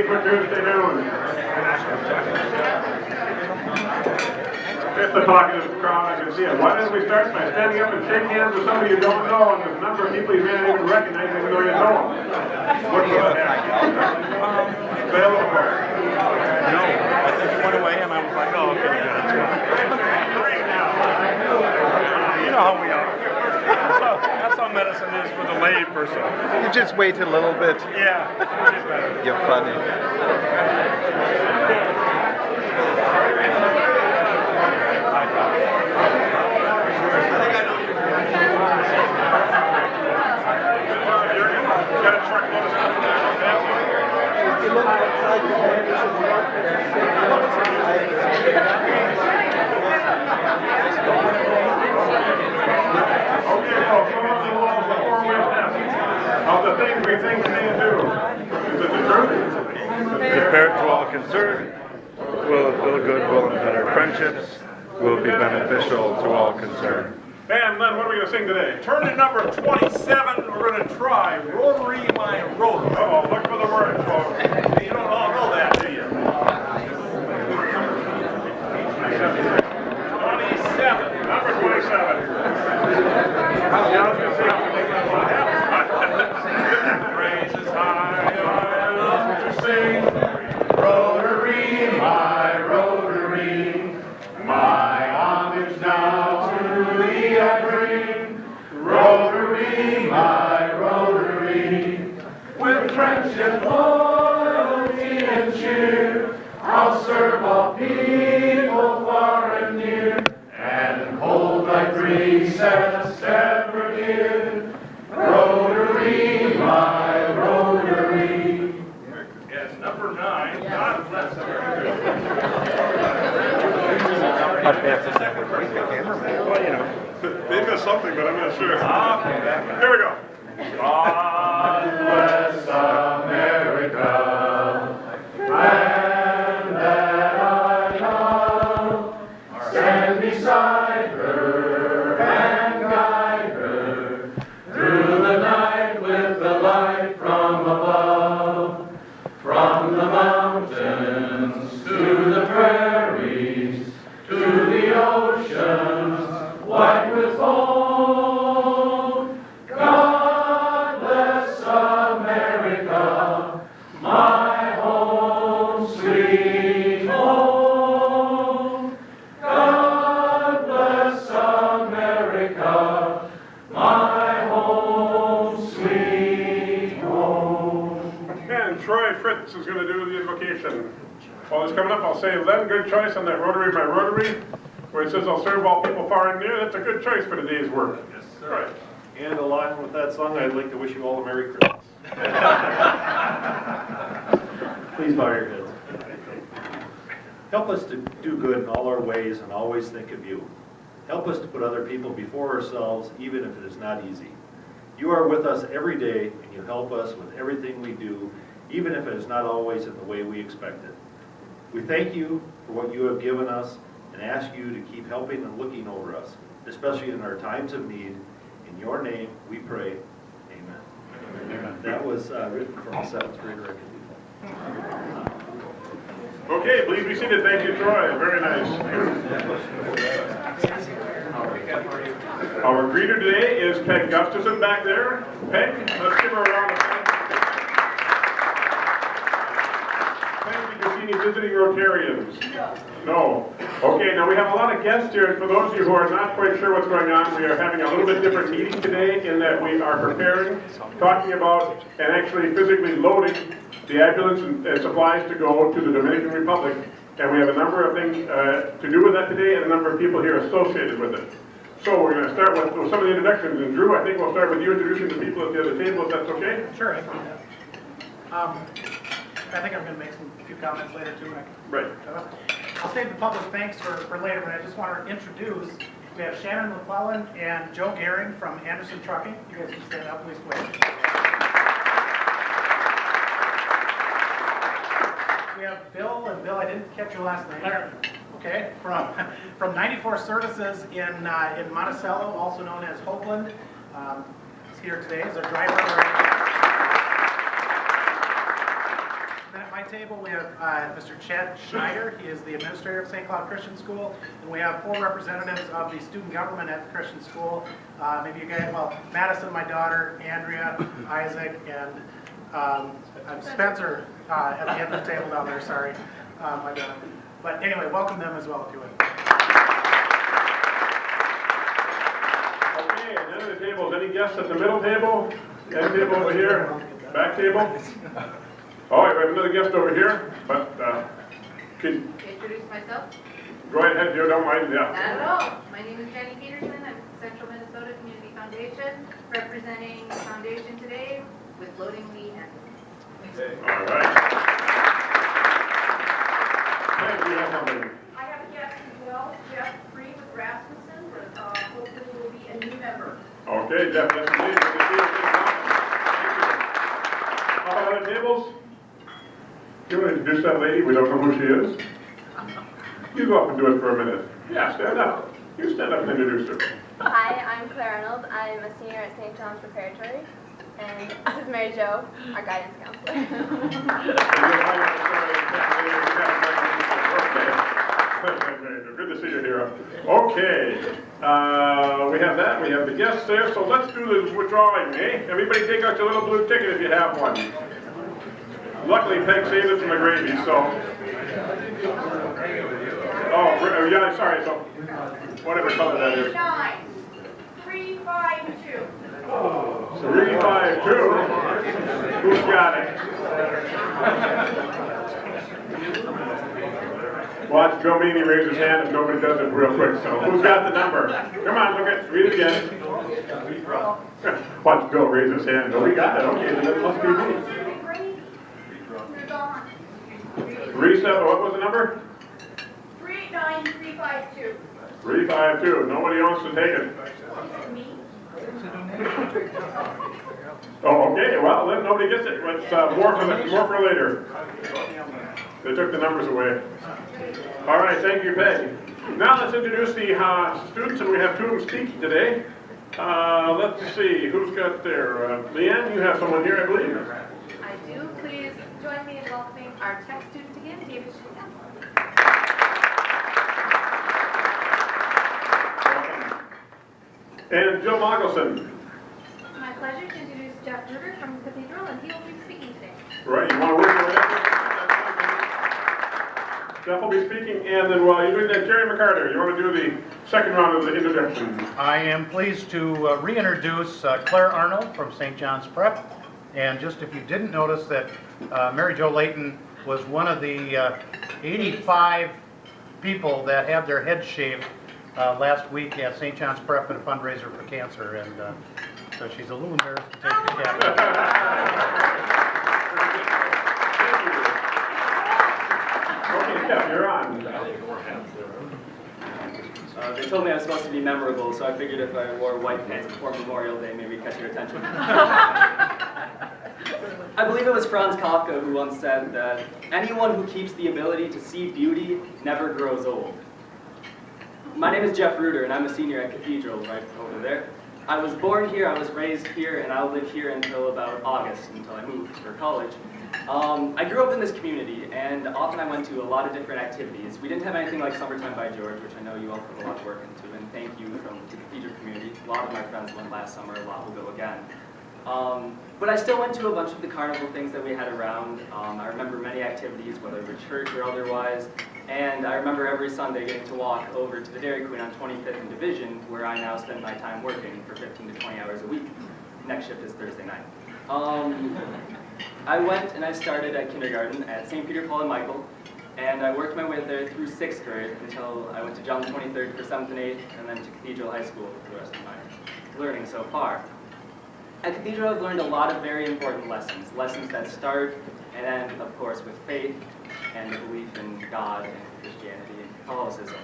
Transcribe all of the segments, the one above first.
date for Tuesday noon. If the talkative crowd, I can see it. Why don't we start by standing up and shake hands with somebody you don't know, and there's a number of people you may not even recognize even though you know them. Look for that. Say hello, Paul. No, I think he went away and I was like, oh, okay, good. You know how we are. That's how medicine is for the lay person. You just wait a little bit. Yeah. You're funny. Of the things we think we need to do. Is it the truth? Compared to all concerned, will it build goodwill and better friendships, will be beneficial to all concerned. And Len, what are we going to sing today? Turn to number 27. We're going to try Rotary, My Rotary. Oh, look for the words, folks. You don't all know that, do you? 27. Number 27. Praises high, I love to sing. Rotary, my Rotary, my homage now to thee I bring. Rotary, my Rotary, with friendship, loyalty, and cheer, I'll serve all people far and near, and hold thy precepts ever dear. Rotary, my Rotary. Yes, number 9. God bless America. Well, you know. They missed something, but I'm not sure. Here we go. God bless America, land that I love. Stand beside her and guide her through the night with the light from above. From the mountains to the prairies, to the oceans white with foam. God bless America, my home, sweet home. God bless America, my home, sweet home. And Troy Fritz is going to do the invocation. While he's coming up, I'll say, Len, good choice on that Rotary, my Rotary, where it says, I'll serve all people far and near. That's a good choice for today's work. Yes, sir. Right. And along with that song, I'd like to wish you all a Merry Christmas. Please bow your heads. Help us to do good in all our ways and always think of you. Help us to put other people before ourselves, even if it is not easy. You are with us every day, and you help us with everything we do, even if it is not always in the way we expect it. We thank you for what you have given us and ask you to keep helping and looking over us, especially in our times of need. In your name we pray. Amen. Amen. That was written from a 7th grader, I believe. Okay, please be seated. Thank you, Troy. Very nice. Our greeter today is Peg Gustafson back there. Peg, let's give her a round of applause. Peg, did you see any visiting Rotarians? No. Okay, now we have a lot of guests here, and for those of you who are not quite sure what's going on, we are having a little bit different meeting today in that we are preparing, talking about, and actually physically loading the ambulance and supplies to go to the Dominican Republic. And we have a number of things to do with that today and a number of people here associated with it. So we're going to start with some of the introductions. And Drew, I think we'll start with you introducing the people at the other table, if that's okay? Sure, I can do that. I think I'm going to make a few comments later too. Right. I'll save the public thanks for later, but I just want to introduce, we have Shannon McClellan and Joe Gehring from Anderson Trucking. You guys can stand up, please, wait. We have Bill, and Bill, I didn't catch your last name. Okay, from 94 Services in Monticello, also known as Hoagland. He's here today as our driver. And then at my table, we have Mr. Chad Schneider. He is the administrator of St. Cloud Christian School. And we have 4 representatives of the student government at the Christian school. Maybe you guys, well, Madison, my daughter, Andrea, Isaac, and Spencer at the end of the table down there, sorry. My daughter. But anyway, welcome them as well if you would. Okay, and then at the tables, any guests at the middle table? End table over here? Back table? Oh, we have another guest over here, but can Introduce myself? go ahead if you don't mind, yeah. Not at all. My name is Jenny Peterson. I'm with Central Minnesota Community Foundation, representing the foundation today with Floating Lee and. All right. Thank you, have something. I have a guest as well, Jeff Free with Rasmussen, hopefully will be a new member. Okay, Jeff, yes indeed. Good to see you. How about other tables? You want to introduce that lady? We don't know who she is. You go up and do it for a minute. Yeah, stand up. You stand up and introduce her. Hi, I'm Claire Arnold. I'm a senior at St. John's Preparatory. And this is Mary Jo, our guidance counselor. Good to see you here. Okay, we have that. We have the guests there. So let's do the withdrawing, eh? Everybody take out your little blue ticket if you have one. Luckily, Peg saved it from the gravy, so. Oh, yeah, sorry. So, whatever color that is. 352. 352. Who's got it? Watch Joe Meany raise his hand if nobody does it real quick. So who's got the number? Come on, look at read it again. Watch Bill raise his hand. Oh, we got it. Okay, then it must be me. You're gone. 37. What was the number? 389-352. 352. Nobody wants to take it. Me? Oh, okay. Well, then nobody gets it. Let's more for later. They took the numbers away. All right, thank you, Peg. Now let's introduce the students, and we have 2 of them speaking today. Let's see, who's got there? Leanne, you have someone here, I believe. I do. Please join me in welcoming our tech student again, David Schmidt. And Jill Mogelson. My pleasure to introduce Jeff Ruder from Cathedral, and he will be speaking today. Right, you want to wait for that? Jeff will be speaking, and then while you're doing that, Jerry McCarter, you want to do the second round of the introduction? I am pleased to reintroduce Claire Arnold from St. John's Prep. And just if you didn't notice that Mary Jo Layton was one of the 85 people that had their heads shaved last week at St. John's Prep at a fundraiser for cancer. And so she's a little embarrassed to take the cap. Okay, Jeff, you're on. They told me I was supposed to be memorable, so I figured if I wore white pants before Memorial Day, maybe catch your attention. I believe it was Franz Kafka who once said that anyone who keeps the ability to see beauty never grows old. My name is Jeff Ruder, and I'm a senior at Cathedral right over there. I was born here, I was raised here, and I'll live here until about August, until I moved for college. I grew up in this community, and often I went to a lot of different activities. We didn't have anything like Summertime by George, which I know you all put a lot of work into, and thank you from the Cathedral community. A lot of my friends went last summer, a lot will go again. But I still went to a bunch of the carnival things that we had around. I remember many activities, whether it were church or otherwise, and I remember every Sunday getting to walk over to the Dairy Queen on 25th and Division, where I now spend my time working for 15 to 20 hours a week. Next shift is Thursday night. I went and I started at kindergarten at St. Peter, Paul, and Michael, and I worked my way there through 6th grade until I went to John the 23rd for 7th and 8th, and then to Cathedral High School for the rest of my learning so far. At Cathedral, I've learned a lot of very important lessons that start and end, of course, with faith and the belief in God and Christianity and Catholicism.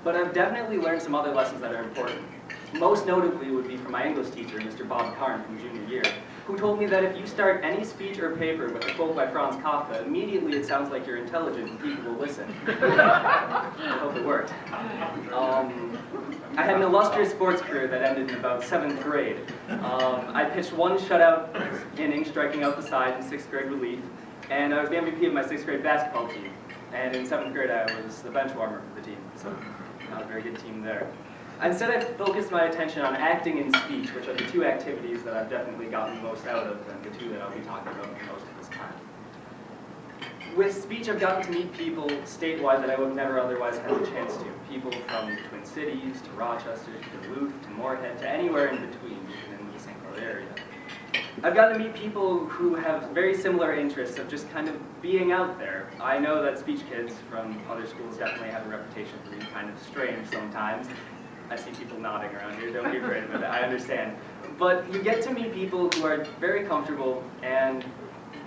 But I've definitely learned some other lessons that are important. Most notably would be from my English teacher, Mr. Bob Karn from junior year, who told me that if you start any speech or paper with a quote by Franz Kafka, immediately it sounds like you're intelligent and people will listen. I hope it worked. I had an illustrious sports career that ended in about 7th grade. I pitched one shutout inning, striking out the side in 6th grade relief. And I was the MVP of my 6th grade basketball team. And in 7th grade, I was the bench warmer for the team. So not a very good team there. Instead, I focused my attention on acting and speech, which are the 2 activities that I've definitely gotten most out of, and the 2 that I'll be talking about most of this time. With speech, I've gotten to meet people statewide that I would never otherwise have a chance to. People from the Twin Cities, to Rochester, to Duluth, to Moorhead, to anywhere in between, even in the St. Clair area. I've gotten to meet people who have very similar interests of just kind of being out there. I know that speech kids from other schools definitely have a reputation for being kind of strange sometimes. I see people nodding around here, don't be afraid of it, I understand. But you get to meet people who are very comfortable and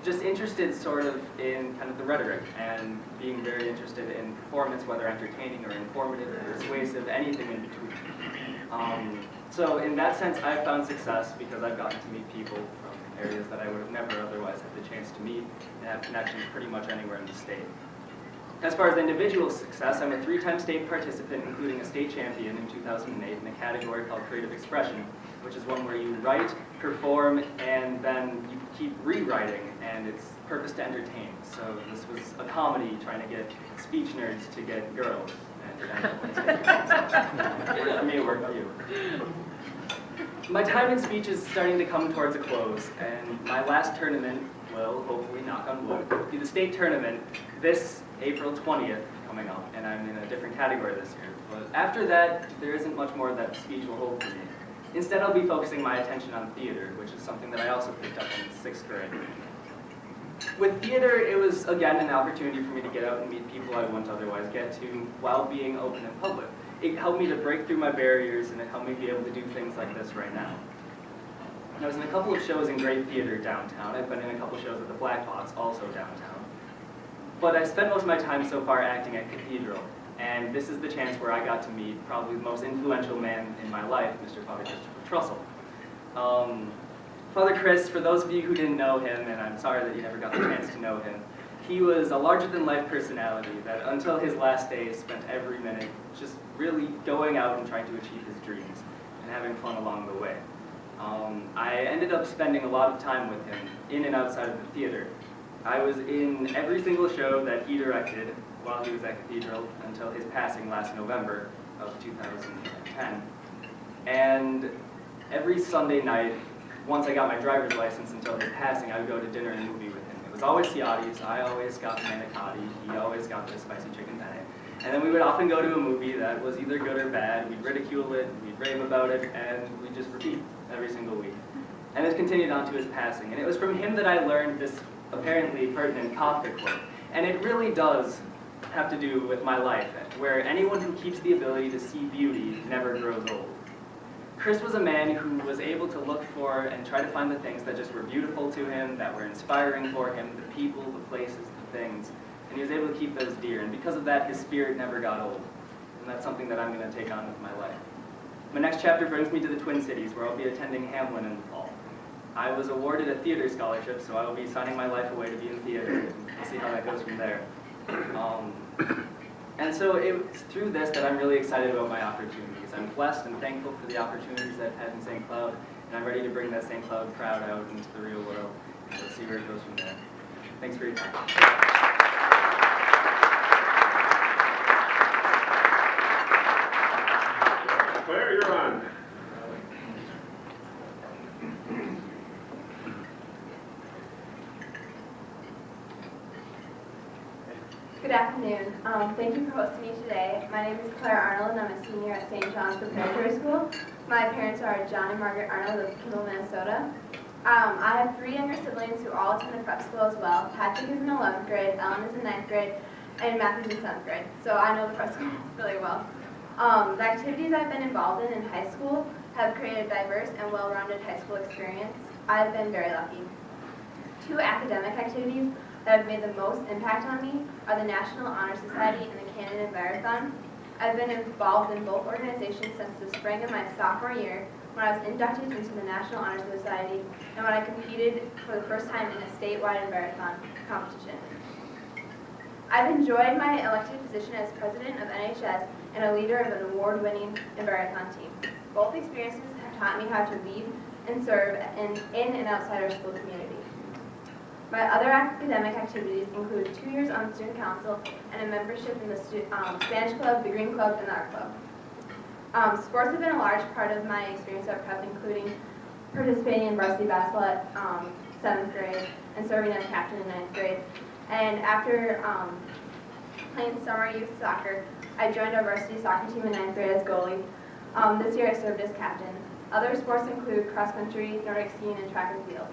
just interested sort of in kind of the rhetoric and being very interested in performance, whether entertaining or informative or persuasive, anything in between. So in that sense, I've found success because I've gotten to meet people from areas that I would have never otherwise had the chance to meet and have connections pretty much anywhere in the state. As far as individual success, I'm a 3-time state participant, including a state champion in 2008 in a category called Creative Expression, which is one where you write, perform, and then you keep rewriting, and it's purpose to entertain. So this was a comedy trying to get speech nerds to get girls. And it worked for me, it worked for you. My time in speech is starting to come towards a close, and my last tournament will, hopefully, knock on wood, be the state tournament this April 20th coming up, and I'm in a different category this year. But after that, there isn't much more that speech will hold for me. Instead, I'll be focusing my attention on theater, which is something that I also picked up in 6th grade. With theater, it was, again, an opportunity for me to get out and meet people I wouldn't otherwise get to while being open in public. It helped me to break through my barriers, and it helped me be able to do things like this right now. I was in a couple of shows in great theater downtown. I've been in a couple of shows at the Black Box, also downtown. But I spent most of my time so far acting at Cathedral, and this is the chance where I got to meet probably the most influential man in my life, Mr. Father Christopher Trussell. Father Chris, for those of you who didn't know him, and I'm sorry that you never got the chance to know him, he was a larger-than-life personality that until his last day spent every minute just really going out and trying to achieve his dreams and having fun along the way. I ended up spending a lot of time with him in and outside of the theater. I was in every single show that he directed while he was at Cathedral until his passing last November of 2010. And every Sunday night, once I got my driver's license until his passing, I would go to dinner and movie with him. It was always Ciotti's. I always got the manicotti. He always got the spicy chicken penne. And then we would often go to a movie that was either good or bad. We'd ridicule it, we'd rave about it, and we'd just repeat every single week. And it continued on to his passing. And it was from him that I learned this apparently pertinent Kafka quote. And it really does have to do with my life, where anyone who keeps the ability to see beauty never grows old. Chris was a man who was able to look for and try to find the things that just were beautiful to him, that were inspiring for him, the people, the places, the things, and he was able to keep those dear, and because of that, his spirit never got old. And that's something that I'm going to take on with my life. My next chapter brings me to the Twin Cities, where I'll be attending Hamlin in the fall. I was awarded a theater scholarship, so I will be signing my life away to be in theater, and we'll see how that goes from there. And so it's through this that I'm really excited about my opportunities. I'm blessed and thankful for the opportunities that I've had in St. Cloud, and I'm ready to bring that St. Cloud crowd out into the real world. And we'll see where it goes from there. Thanks for your time. Claire, you're on. Good afternoon. Thank you for hosting me today. My name is Claire Arnold, and I'm a senior at St. John's Preparatory School. My parents are John and Margaret Arnold of Kimball, Minnesota. I have 3 younger siblings who all attend the prep school as well. Patrick is in 11th grade, Ellen is in 9th grade, and Matthew's in 7th grade. So I know the prep school really well. The activities I've been involved in high school have created a diverse and well-rounded high school experience. I've been very lucky. 2 academic activities that have made the most impact on me are the National Honor Society and the Cannon and Marathon. I've been involved in both organizations since the spring of my sophomore year, when I was inducted into the National Honor Society and when I competed for the first time in a statewide marathon competition. I've enjoyed my elected position as president of NHS and a leader of an award-winning marathon team. Both experiences have taught me how to lead and serve in and outside our school community. My other academic activities include 2 years on the student council and a membership in the Spanish club, the Green Club, and the Art Club. Sports have been a large part of my experience at prep, including participating in varsity basketball at 7th grade and serving as captain in 9th grade. And after playing summer youth soccer, I joined our varsity soccer team in 9th grade as goalie. This year I served as captain. Other sports include cross country, Nordic skiing, and track and field.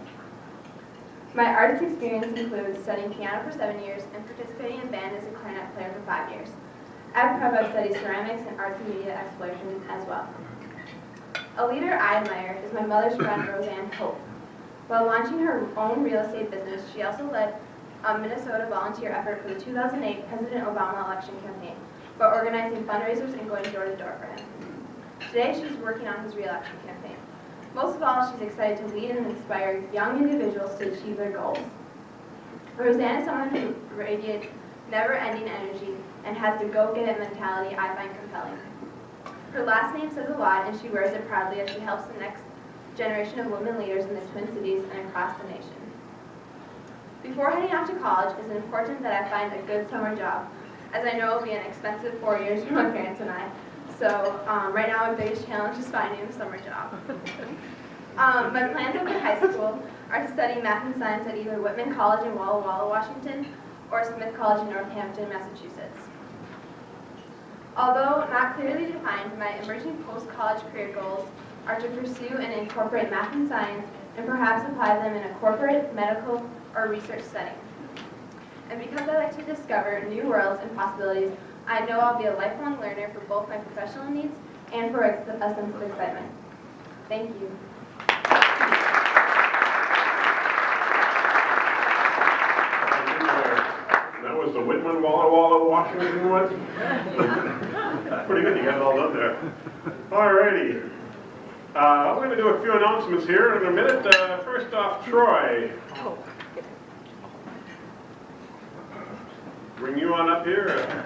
My arts experience includes studying piano for 7 years and participating in band as a clarinet player for 5 years. At prep, I've studied ceramics and arts and media exploration as well. A leader I admire is my mother's friend, Roseanne Hope. While launching her own real estate business, she also led a Minnesota volunteer effort for the 2008 President Obama election campaign, by organizing fundraisers and going door to door for him. Today, she's working on his re-election campaign. Most of all, she's excited to lead and inspire young individuals to achieve their goals. Roseanne is someone who radiates never-ending energy and has the go-get-it mentality I find compelling. Her last name says a lot, and she wears it proudly as she helps the next generation of women leaders in the Twin Cities and across the nation. Before heading off to college, it's important that I find a good summer job, as I know it will be an expensive 4 years for my parents and I. So right now, my biggest challenge is finding a summer job. My plans after high school are to study math and science at either Whitman College in Walla Walla, Washington, or Smith College in Northampton, Massachusetts. Although not clearly defined, my emerging post-college career goals are to pursue and incorporate math and science and perhaps apply them in a corporate, medical, or research setting. And because I like to discover new worlds and possibilities, I know I'll be a lifelong learner for both my professional needs and for a sense of excitement. Thank you. That was the Whitman Walla Walla Washington one. Pretty good, you got it all done there. All righty. I'm going to do a few announcements here in a minute. First off, Troy. Bring you on up here.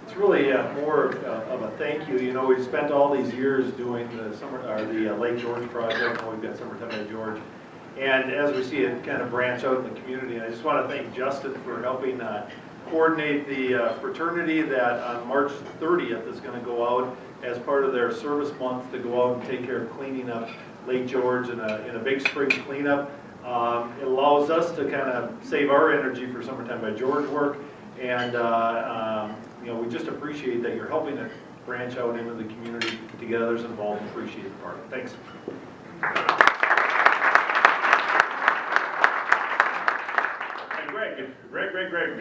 It's really more of a thank you. You know, we've spent all these years doing the Lake George project, and we've got Summertime at George. And as we see it kind of branch out in the community, and I just want to thank Justin for helping coordinate the fraternity that on March 30th is going to go out as part of their service month to go out and take care of cleaning up Lake George in a big spring cleanup. It allows us to kind of save our energy for Summertime by George work, and you know, we just appreciate that you're helping to branch out into the community to get others involved and appreciate the part. Thanks. And Greg,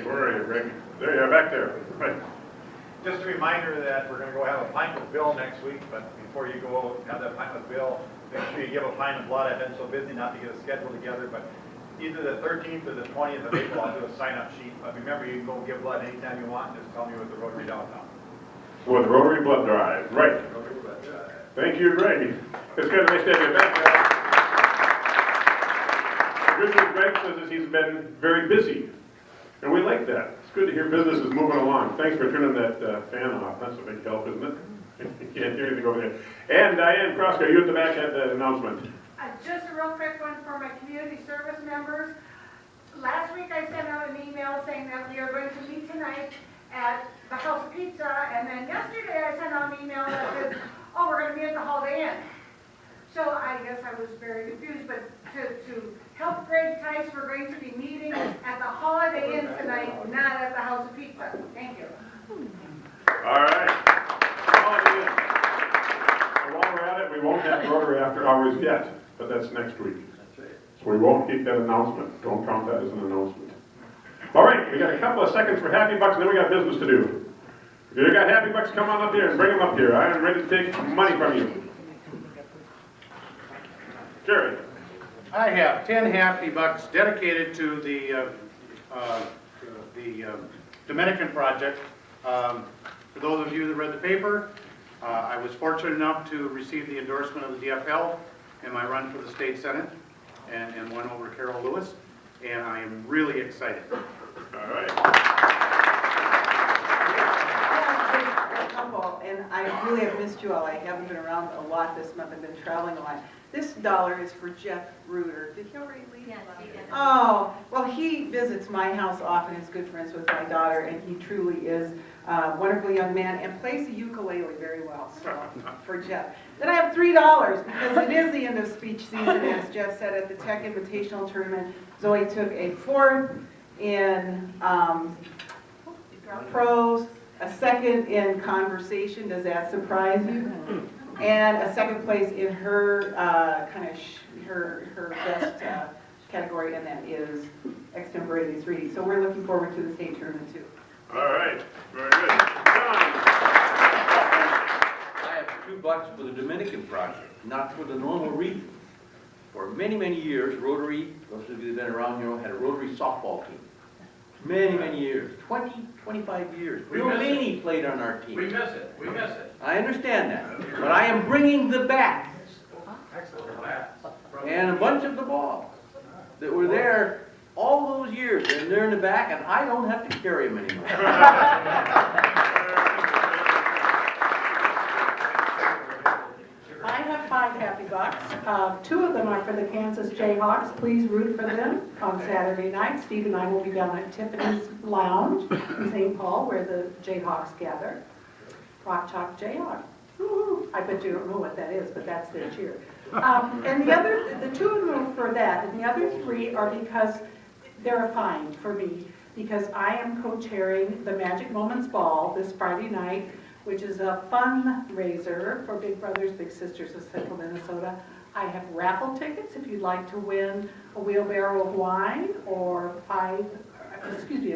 where are you, Greg? There you are, back there. Right. Just a reminder that we're going to go have a pint with Bill next week, but before you go have that pint with Bill, make sure you give a pint of blood. I've been so busy not to get a schedule together, but either the 13th or the 20th of April, I'll do a sign-up sheet. But remember, you can go give blood anytime you want. Just tell me with the Rotary downtown. With Rotary Blood Drive, right. Rotary Blood Drive. Thank you, Greg. It's good to have you back. The good news Greg says is he's been very busy, and we like that. It's good to hear business is moving along. Thanks for turning that fan off. That's a big help, isn't it? You can't hear anything over there. And Diane Kroska, you at the back had that announcement. Just a real quick one for my community service members. Last week I sent out an email saying that we are going to meet tonight at the House Pizza, and then yesterday I sent out an email that says, oh, we're going to be at the Holiday Inn. So I guess I was very confused, but to help Greg Tice, we're going to be meeting at the Holiday Inn tonight, not at the House of Pizza. Thank you. All right. And while we're at it, we won't have Rotary after hours yet, but that's next week. So we won't keep that announcement. Don't count that as an announcement. All right, we got a couple of seconds for Happy Bucks, and then we got business to do. If you got Happy Bucks, come on up here and bring them up here. I am ready to take money from you. Jerry. I have 10 Happy Bucks dedicated to the Dominican Project. For those of you that read the paper, I was fortunate enough to receive the endorsement of the DFL in my run for the state senate and won over Carol Lewis, and I am really excited. All right. And I really have missed you all. I haven't been around a lot this month. I've been traveling a lot. This dollar is for Jeff Reuter. Did he already leave? Yes, he did. Oh, well, he visits my house often, is good friends with my daughter, and he truly is a wonderful young man and plays the ukulele very well, so, for Jeff. Then I have $3 because it is the end of speech season, as Jeff said, at the Tech Invitational Tournament. Zoe took a 4th in prose, a 2nd in conversation. Does that surprise you? And a 2nd place in her her best category, and that is extemporaneous reading. So we're looking forward to the state tournament too. All right, very good. John. I have $2 for the Dominican project, not for the normal reason. For many, many years, Rotary, those of you that have been around here, had a Rotary softball team. Many, many years, 20, 25 years. Bill Laney played on our team. We miss it, we miss it. I understand that, but I am bringing the bats and a bunch of the balls that were there all those years, and they're in the back, and I don't have to carry them anymore. I have 5 happy bucks. 2 of them are for the Kansas Jayhawks. Please root for them on Saturday night. Steve and I will be down at Tiffany's Lounge in St. Paul, where the Jayhawks gather. Rock Chalk Jayhawk. Woo-hoo. I bet you don't know what that is, but that's their cheer. And the 2 of them are for that, and the other 3 are because they're a find for me, because I am co-chairing the Magic Moments Ball this Friday night, which is a fundraiser for Big Brothers Big Sisters of Central Minnesota. I have raffle tickets if you'd like to win a wheelbarrow of wine or a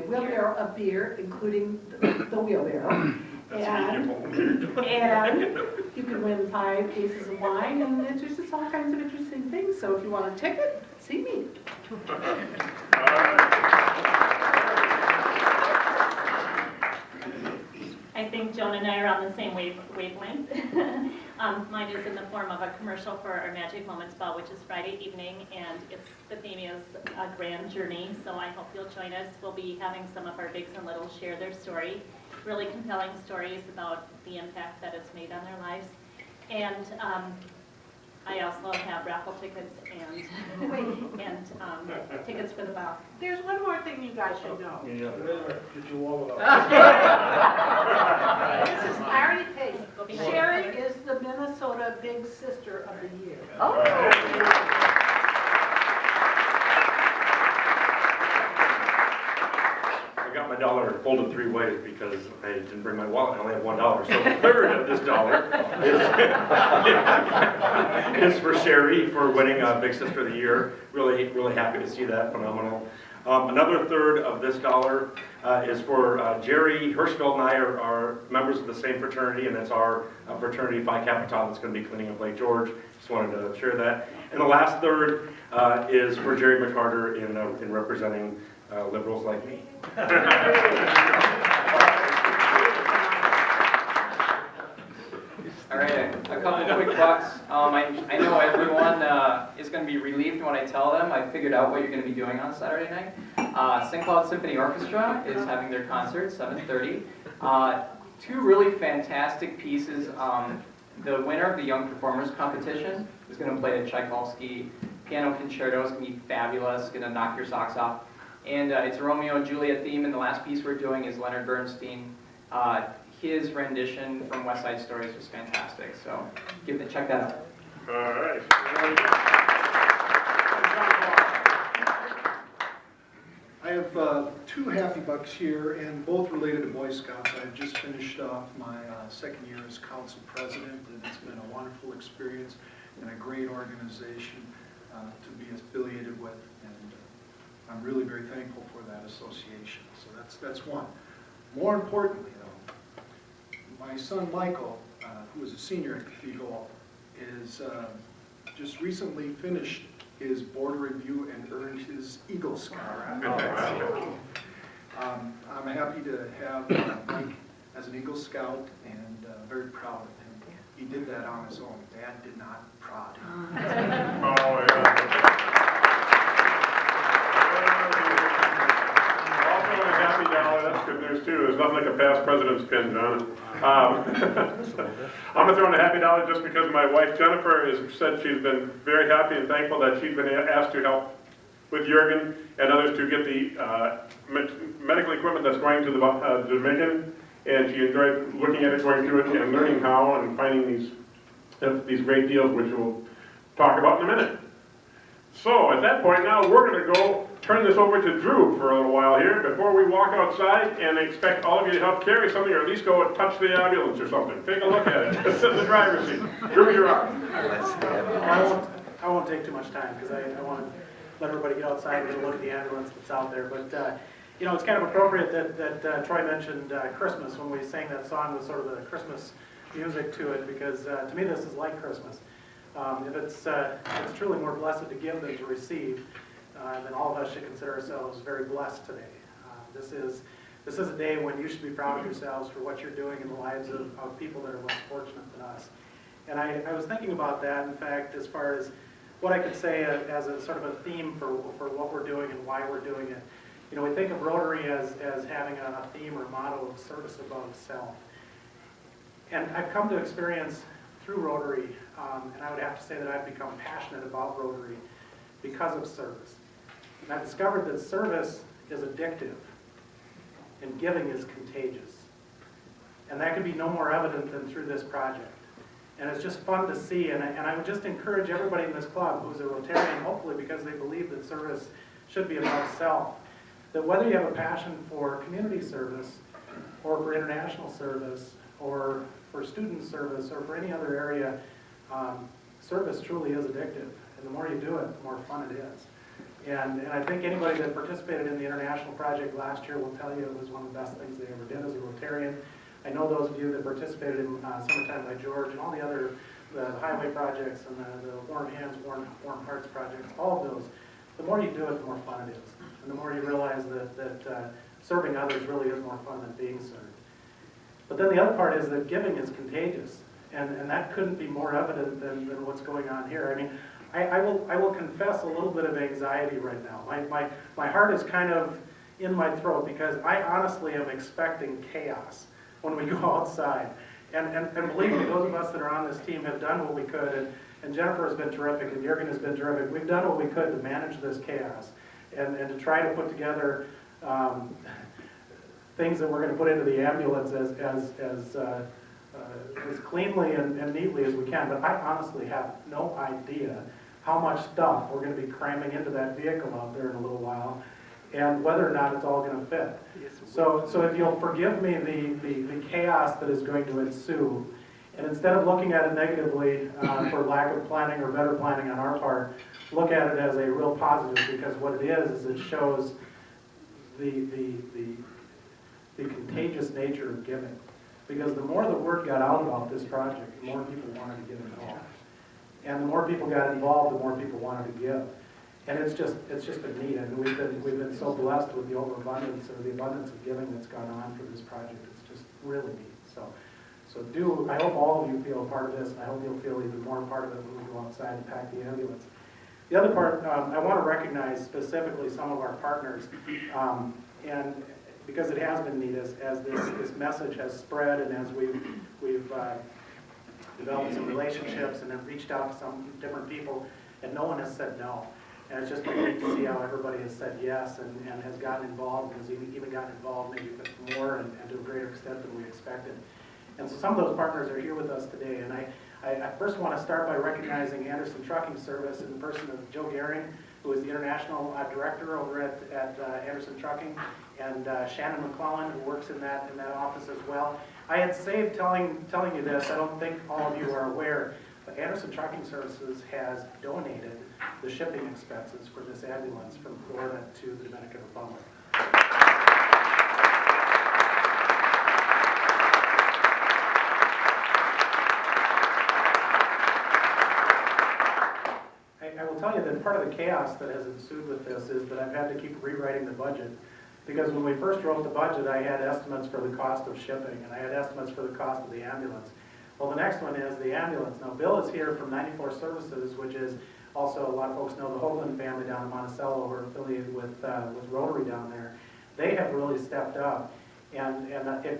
wheelbarrow of beer, including the wheelbarrow. And you can win 5 cases of wine, and there's just all kinds of interesting things. So if you want a ticket, see me. I think Joan and I are on the same wavelength. Mine is in the form of a commercial for our Magic Moments Ball, which is Friday evening, and the theme is a grand journey, so I hope you'll join us. We'll be having some of our bigs and littles share their story, really compelling stories about the impact that it's made on their lives. And I also have raffle tickets and tickets for the ball. There's one more thing you guys should know. Did you wall it up? This is I already paid. Sherry is the Minnesota Big Sister of the Year. Oh. I got my dollar folded 3 ways because I didn't bring my wallet. I only have $1. So a third of this dollar is for Sherry for winning Big Sister of the Year. Really, really happy to see that. Phenomenal. Another third of this dollar is for Jerry Hirschfeld and I are members of the same fraternity, and that's our fraternity Phi Kappa that's going to be cleaning up Lake George. Just wanted to share that. And the last third is for Jerry McCarter in representing liberals like me. All right, a couple quick bucks. I know everyone is going to be relieved when I tell them I figured out what you're going to be doing on Saturday night. St. Cloud Symphony Orchestra is having their concert, 7:30. 2 really fantastic pieces. The winner of the Young Performers Competition is going to play a Tchaikovsky piano concerto. It's going to be fabulous, going to knock your socks off. And it's a Romeo and Juliet theme, and the last piece we're doing is Leonard Bernstein. His rendition from West Side Stories was fantastic, so check that out. All right. I have 2 happy bucks here, and both related to Boy Scouts. I've just finished off my 2nd year as council president, and it's been a wonderful experience and a great organization to be affiliated with, and I'm really very thankful for that association. So that's one. More importantly, though, my son Michael, who is a senior at Cathedral, is just recently finished his board review and earned his Eagle Scout. I'm happy to have Mike as an Eagle Scout, and very proud of him. He did that on his own. Dad did not prod him. Oh, yeah. Also, a happy dollar, that's good news too. There's nothing like a past president's pin, John. I'm gonna throw in a happy dollar just because my wife Jennifer has said she's been very happy and thankful that she's been asked to help with Jurgen and others to get the medical equipment that's going to the Dominican, and she enjoyed looking at it, going through it, and learning how, and finding these great deals, which we'll talk about in a minute. So at that point now, we're going to go turn this over to Drew for a little while here before we walk outside and expect all of you to help carry something, or at least go and touch the ambulance or something. Take a look at it. Sit in the driver's seat. Drew, you're up. I won't take too much time because I want to let everybody get outside and get a look at the ambulance that's out there. But you know, it's kind of appropriate that Troy mentioned Christmas when we sang that song with sort of the Christmas music to it, because to me this is like Christmas. If it's truly more blessed to give than to receive, then all of us should consider ourselves very blessed today. This is a day when you should be proud of yourselves for what you're doing in the lives of people that are less fortunate than us. And I was thinking about that, in fact, as far as what I could say as a sort of a theme for what we're doing and why we're doing it. You know, we think of Rotary as having a theme or motto of service above self. And I've come to experience through Rotary, and I would have to say that I've become passionate about Rotary because of service. And I've discovered that service is addictive and giving is contagious. And that could be no more evident than through this project. And it's just fun to see, and I would just encourage everybody in this club who's a Rotarian, hopefully because they believe that service should be about self, that whether you have a passion for community service, or for international service, or for student service, or for any other area, service truly is addictive. And the more you do it, the more fun it is. And I think anybody that participated in the international project last year will tell you it was one of the best things they ever did as a Rotarian. I know those of you that participated in Summertime by George and all the other the highway projects and the Warm Hands, Warm Hearts projects, all of those, the more you do it, the more fun it is. And the more you realize that serving others really is more fun than being served. But then the other part is that giving is contagious. And that couldn't be more evident than what's going on here. I mean, I will confess a little bit of anxiety right now. My heart is kind of in my throat because I honestly am expecting chaos when we go outside. And believe me, those of us that are on this team have done what we could, and Jennifer has been terrific, and Jurgen has been terrific. We've done what we could to manage this chaos and to try to put together things that we're going to put into the ambulance as cleanly and neatly as we can. But I honestly have no idea how much stuff we're going to be cramming into that vehicle out there in a little while, and whether or not it's all going to fit. So if you'll forgive me the chaos that is going to ensue, and instead of looking at it negatively for lack of planning or better planning on our part, look at it as a real positive, because what it is it shows the contagious nature of giving. Because the more the word got out about this project, the more people wanted to get involved. And the more people got involved, the more people wanted to give. And it's just been neat. I mean, we've been so blessed with the overabundance or the abundance of giving that's gone on for this project. It's just really neat. So I hope all of you feel a part of this, and I hope you'll feel even more a part of it when we go outside and pack the ambulance. The other part, I want to recognize specifically some of our partners, and because it has been neat as this message has spread, and as we've developed some relationships and have reached out to some different people, and no one has said no. And it's just been neat to see how everybody has said yes and has gotten involved, and has even gotten involved maybe a bit more and to a greater extent than we expected. And so some of those partners are here with us today. And I first want to start by recognizing Anderson Trucking Service in the person of Joe Gehring, who is the international director over at Anderson Trucking, and Shannon McClellan, who works in that office as well. I had saved telling you this. I don't think all of you are aware, but Anderson Trucking Services has donated the shipping expenses for this ambulance from Florida to the Dominican Republic. I will tell you that part of the chaos that has ensued with this is that I've had to keep rewriting the budget, because when we first wrote the budget, I had estimates for the cost of shipping, and I had estimates for the cost of the ambulance. Well, the next one is the ambulance. Now, Bill is here from 94 Services, which is also, a lot of folks know the Hoagland family down in Monticello, who are affiliated with Rotary down there. They have really stepped up. And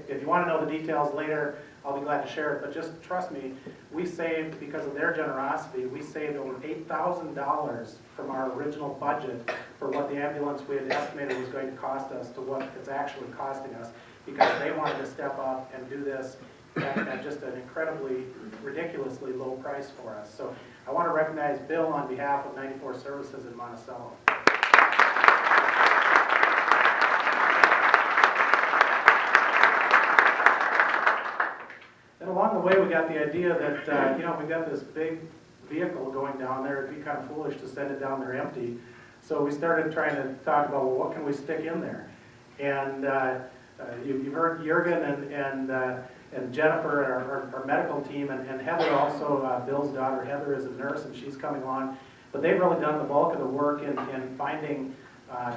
if you want to know the details later, I'll be glad to share it, but just trust me, we saved, because of their generosity, we saved over $8,000 from our original budget for what the ambulance we had estimated was going to cost us to what it's actually costing us, because they wanted to step up and do this at just an incredibly, ridiculously low price for us. So I want to recognize Bill on behalf of 94 Services in Monticello. And along the way, we got the idea that, we got this big vehicle going down there. It'd be kind of foolish to send it down there empty. So we started trying to talk about, well, what can we stick in there? And you heard Jurgen and Jennifer, our medical team, and Heather also, Bill's daughter, Heather is a nurse, and she's coming along. But they've really done the bulk of the work in finding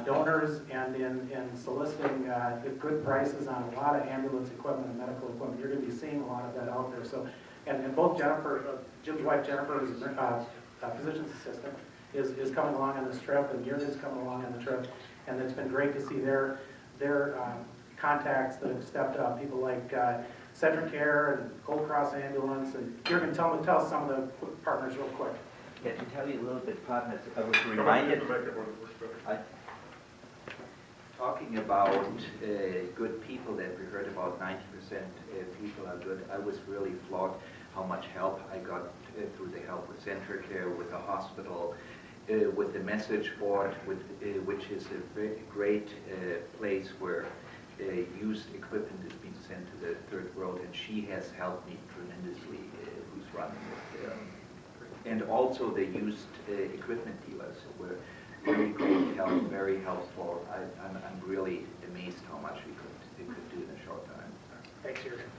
donors and in soliciting good prices on a lot of ambulance equipment and medical equipment. You're going to be seeing a lot of that out there. So, and both Jennifer, Jim's wife Jennifer is a physician's assistant, is coming along on this trip, and Jurgen's coming along on the trip. And it's been great to see their contacts that have stepped up. People like Centric Care and Gold Cross Ambulance. And Jurgen, tell us some of the partners real quick. Yeah, to tell you a little bit, partners, I was reminded, talking about good people that we heard about 90% people are good, I was really floored how much help I got through the help with Centric Care, with the hospital, with the message board, which is a very great place where used equipment is being sent to the third world, and she has helped me tremendously, who's running it. And also the used equipment dealers were very great help, very helpful. I'm really amazed how much we could do in a short time. Thanks, Jurgen.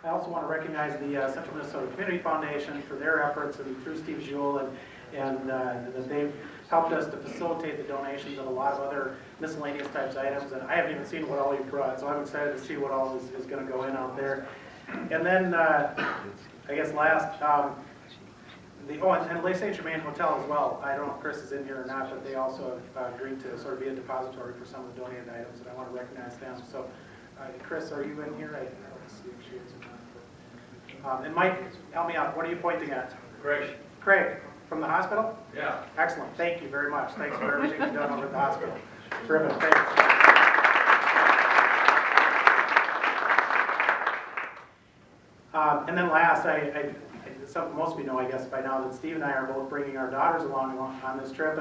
I also want to recognize the Central Minnesota Community Foundation for their efforts, and through Steve Jewell, and that they've helped us to facilitate the donations of a lot of other miscellaneous types items. And I haven't even seen what all you've brought, so I'm excited to see what all is going to go in out there. And then, I guess last, and Les Saint Germain Hotel as well. I don't know if Chris is in here or not, but they also have agreed to sort of be a depository for some of the donated items, and I want to recognize them. So, Chris, are you in here? I don't see if she is or not. And Mike, help me out. What are you pointing at? Craig. Craig, from the hospital? Yeah. Excellent. Thank you very much. Thanks for everything you've done over at the hospital. Terrific. Thanks. And then last, most of you know, I guess, by now that Steve and I are both bringing our daughters along on this trip.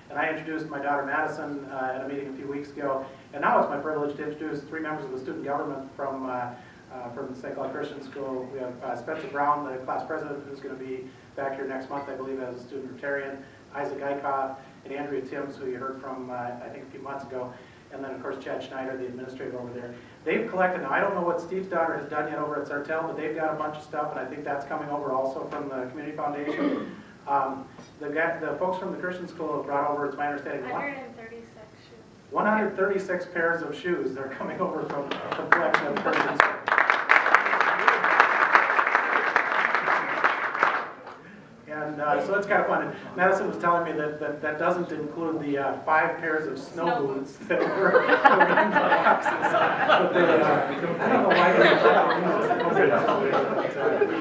And I introduced my daughter Madison at a meeting a few weeks ago. And now it's my privilege to introduce 3 members of the student government from St. Cloud Christian School. We have Spencer Brown, the class president, who's going to be back here next month, I believe, as a student Rotarian. Isaac Eichhoff and Andrea Timms, who you heard from, I think, a few months ago. And then, of course, Chad Schneider, the administrator over there. They've collected, now I don't know what Steve's daughter has done yet over at Sartell, but they've got a bunch of stuff, and I think that's coming over also from the Community Foundation. The folks from the Christian School have brought over, it's my understanding, 136 shoes. 136 pairs of shoes. They're coming over from collection of the Christian School. And so it's kind of fun. And Madison was telling me that doesn't include the 5 pairs of snow boots that were in the boxes. But I don't know why they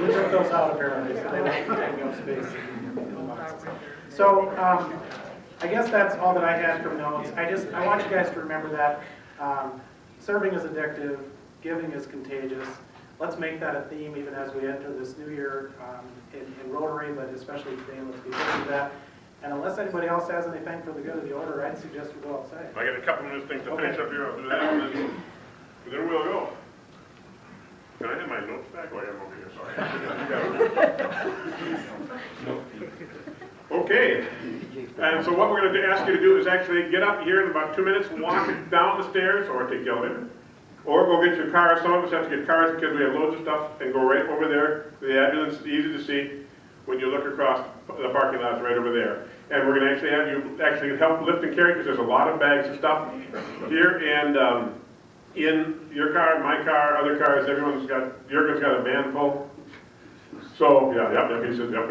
we took those out apparently, so they won't take up space in the boxes. So I guess that's all that I had from notes. I want you guys to remember that serving is addictive, giving is contagious. Let's make that a theme even as we enter this new year in Rotary, but especially today, let's be thinking of that. And unless anybody else has anything for the good of the order, I'd suggest we go outside. I got a couple minutes things to finish up here. I'll do that, and then we'll go. Can I have my notes back? Oh, I have them over here, sorry. Okay, and so what we're going to ask you to do is actually get up here in about 2 minutes, walk down the stairs, or take the elevator. Or go get your car. Some of us have to get cars because we have loads of stuff, and go right over there. The ambulance is easy to see when you look across the parking lot. It's right over there. And we're going to actually have you help lift and carry, because there's a lot of bags of stuff here. And in your car, my car, other cars, Jurgen's got a van full. So, yeah, he says, yep.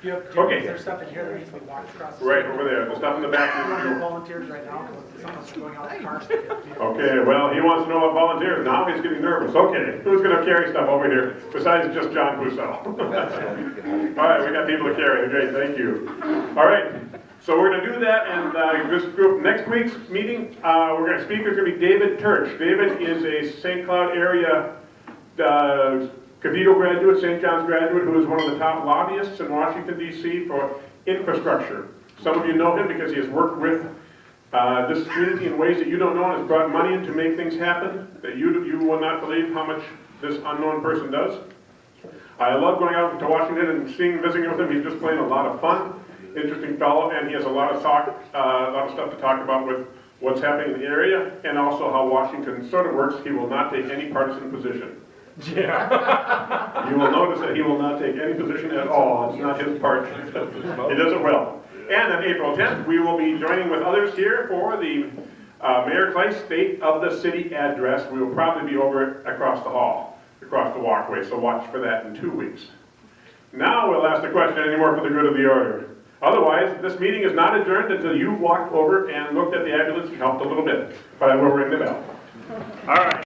Okay. Is there stuff in here that needs to be walked across? the Right street? over there, the stuff in the You want to back. volunteers right now, because some of us are going out in cars. Okay, well, he wants to know about volunteers, now he's getting nervous. Okay, who's gonna carry stuff over here, besides just John Pucell? All right, we got people to carry, great, thank you. All right, so we're gonna do that, and this group, next week's meeting, speaker's gonna be David Turch. David is a St. Cloud area Cathedral graduate, St. John's graduate, who is one of the top lobbyists in Washington, D.C. for infrastructure. Some of you know him because he has worked with this community in ways that you don't know, and has brought money in to make things happen that you will not believe how much this unknown person does. I love going out to Washington and visiting with him. He's just plain a lot of fun, interesting fellow, and he has a lot of stuff to talk about with what's happening in the area, and also how Washington sort of works. He will not take any partisan position. Yeah. You will notice that he will not take any position at all. It's not his part. He does it well. And on April 10th, we will be joining with others here for the Mayor Clay State of the City address. We will probably be over across the hall, across the walkway, so watch for that in 2 weeks. Now we'll ask the question anymore for the good of the order. Otherwise, this meeting is not adjourned until you walked over and looked at the ambulance and helped a little bit. But I will ring the bell. All right.